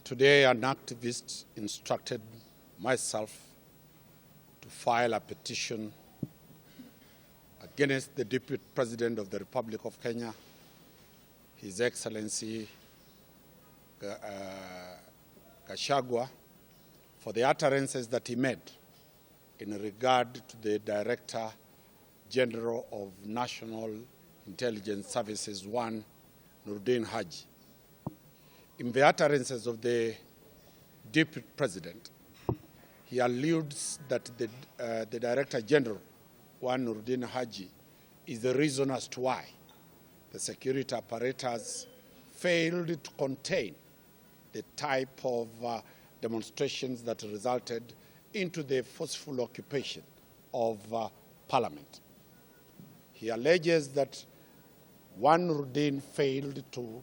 Today, an activist instructed myself to file a petition against the Deputy President of the Republic of Kenya, His Excellency Gachagua, for the utterances that he made in regard to the Director General of National Intelligence Services, one, Noordin Haji. In the utterances of the Deputy President, he alludes that the Director General, one Noordin Haji, is the reason as to why the security apparatus failed to contain the type of demonstrations that resulted into the forceful occupation of Parliament. He alleges that one Noordin failed to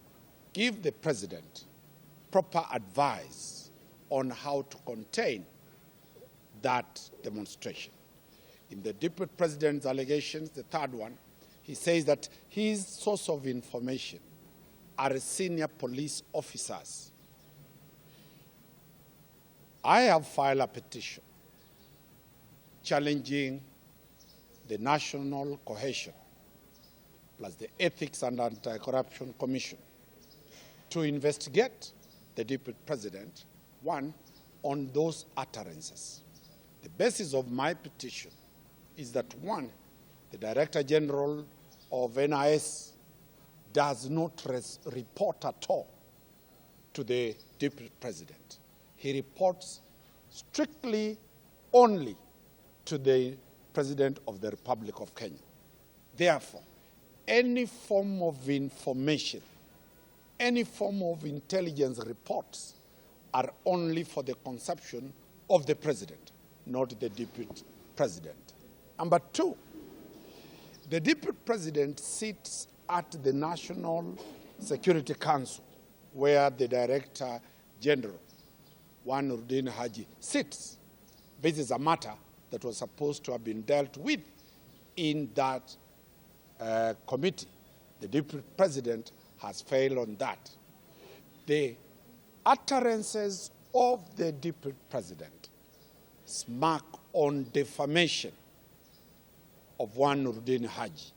give the President proper advice on how to contain that demonstration. In the Deputy President's allegations, the third one, he says that his source of information are senior police officers. I have filed a petition challenging the National Cohesion plus the Ethics and Anti-Corruption Commission to investigate the Deputy President, one, on those utterances. The basis of my petition is that, one, the Director General of NIS does not report at all to the Deputy President. He reports strictly only to the President of the Republic of Kenya. Therefore, any form of information, any form of intelligence reports are only for the consumption of the President, not the Deputy President. Number two, the Deputy President sits at the National Security Council, where the Director General, one Noordin Haji, sits. This is a matter that was supposed to have been dealt with in that committee. The Deputy President has failed on that. The utterances of the Deputy President smack on defamation of one Noordin Haji.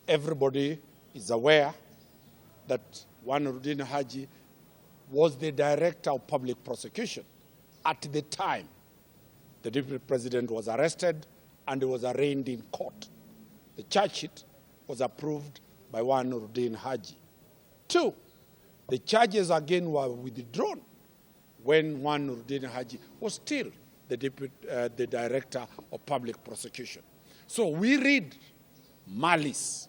Everybody is aware that one Noordin Haji was the Director of Public Prosecution at the time the Deputy President was arrested and was arraigned in court. The charge sheet was approved by one Noordin Haji. Two, the charges again were withdrawn when one Noordin Haji was still the Director of Public Prosecution. So we read malice.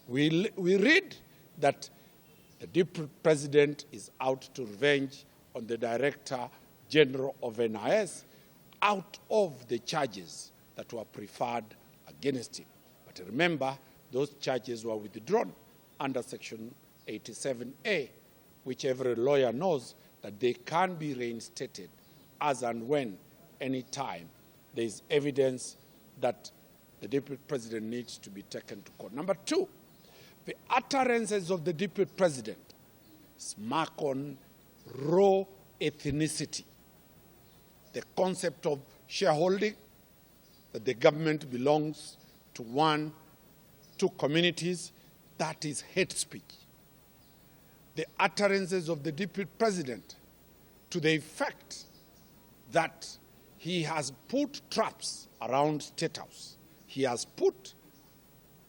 We read that the Deputy President is out to revenge on the Director General of NIS out of the charges that were preferred against him. But remember, those charges were withdrawn under Section 87A, which every lawyer knows that they can be reinstated as and when, any time, there is evidence that the Deputy President needs to be taken to court. Number two, the utterances of the Deputy President smack on raw ethnicity. The concept of shareholding, that the government belongs to two communities, that is hate speech. The utterances of the Deputy President to the effect that he has put traps around State House. He has put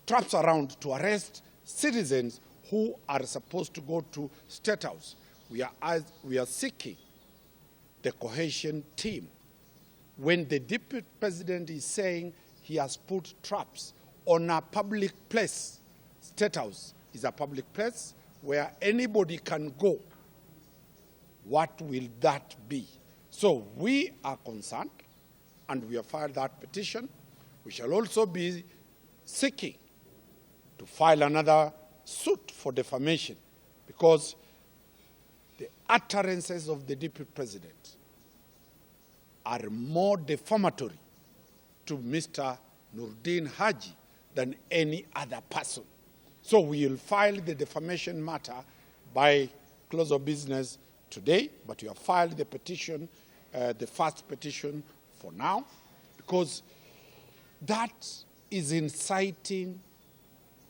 traps around to arrest citizens who are supposed to go to State House. We are seeking the cohesion team. When the Deputy President is saying he has put traps on a public place, State House is a public place where anybody can go, what will that be? So we are concerned, and we have filed that petition. We shall also be seeking to file another suit for defamation because the utterances of the Deputy President are more defamatory to Mr. Noordin Haji than any other person. So we will file the defamation matter by close of business today, but you have filed the petition, the first petition for now, because that is inciting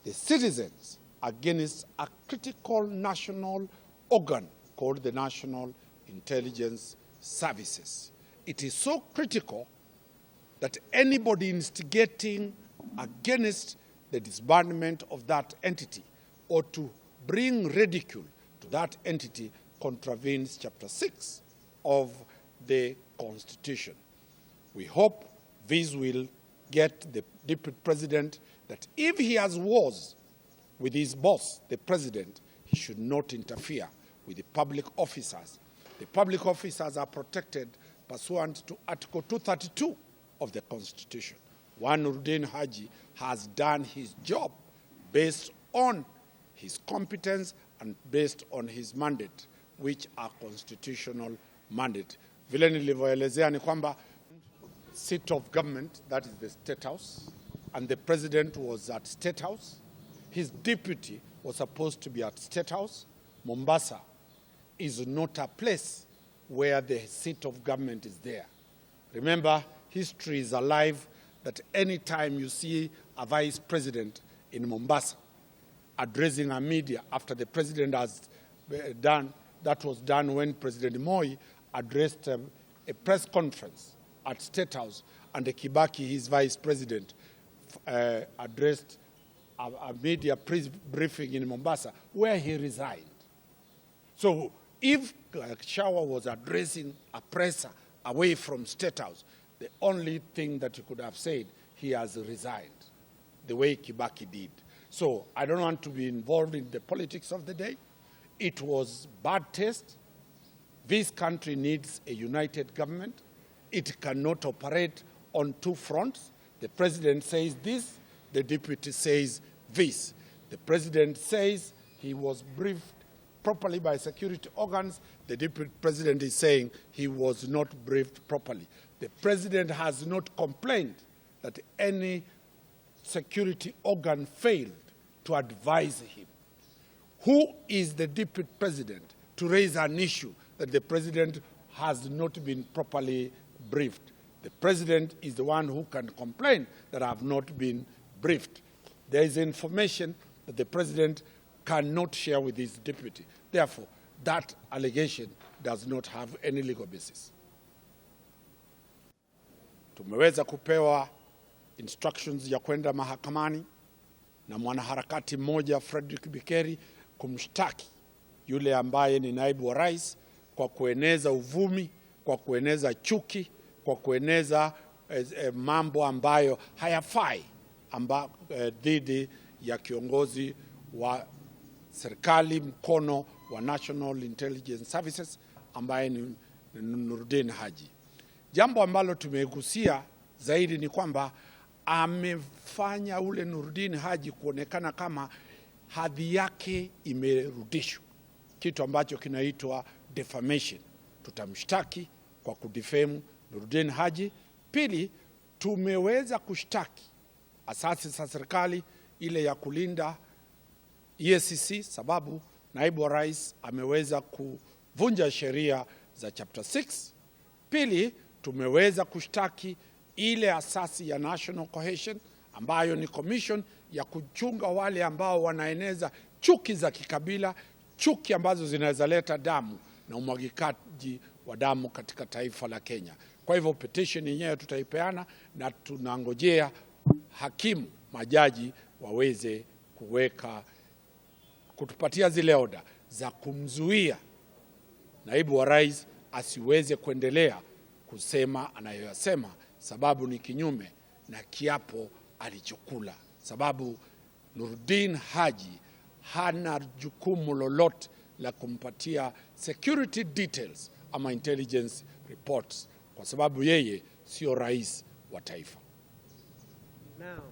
the citizens against a critical national organ called the National Intelligence Services. It is so critical that anybody instigating against the disbandment of that entity or to bring ridicule to that entity contravenes Chapter 6 of the Constitution. We hope this will get the Deputy President that if he has wars with his boss, the President, he should not interfere with the public officers. The public officers are protected pursuant to Article 232 of the Constitution. Noordin Haji has done his job based on his competence and based on his mandate, which are constitutional mandate. Vile nilivyoelezea ni kwamba seat of government, that is the State House, and the President was at State House. His deputy was supposed to be at State House. Mombasa is not a place where the seat of government is there. Remember, history is alive that any time you see a vice president in Mombasa addressing a media after the president has done, that was done when President Moi addressed a press conference at State House, and the Kibaki, his vice president, addressed a media briefing in Mombasa where he resigned. So if Gachagua was addressing a presser away from State House, the only thing that you could have said, he has resigned, the way Kibaki did. So I don't want to be involved in the politics of the day. It was bad taste. This country needs a united government. It cannot operate on two fronts. The president says this, the deputy says this. The president says he was briefed properly by security organs. The deputy president is saying he was not briefed properly. The president has not complained that any security organ failed to advise him. Who is the deputy president to raise an issue that the president has not been properly briefed? The president is the one who can complain that I have not been briefed. There is information that the president cannot share with his deputy. Therefore, that allegation does not have any legal basis. Tumeweza kupewa instructions ya kwenda mahakamani na mwanaharakati mmoja Frederick Bikeri kumshtaki yule ambaye ni naibu wa rais kwa kueneza uvumi, kwa kueneza chuki, kwa kueneza mambo ambayo hayafai dhidi ya kiongozi wa serikali mkono wa National Intelligence Services ambaye ni Noordin Haji. Jambo ambalo tumegusia zaidi ni kwamba amefanya ule Noordin Haji kuonekana kama hadhi yake imerudishwa, kitu ambacho kinaitwa defamation. Tutamshtaki kwa kudefame Noordin Haji. Pili, tumeweza kushtaki asasi za serikali ile ya kulinda EACC, sababu naibu wa rais ameweza kuvunja sheria za Chapter 6. Pili, tumeweza kushtaki ile asasi ya National Cohesion ambayo ni commission ya kuchunga wale ambao wanaeneza chuki za kikabila, chuki ambazo zinaweza leta damu na umwagikaji wa damu katika taifa la Kenya. Kwa hivyo petition yenyewe tutaipeana na tunangojea hakimu, majaji waweze kutupatia zile oda za kumzuia naibu wa rais asiweze kuendelea kusema anayoyasema, sababu ni kinyume na kiapo alichokula. Sababu Noordin Haji hana jukumu lolote la kumpatia security details ama intelligence reports, kwa sababu yeye sio rais wa taifa. Now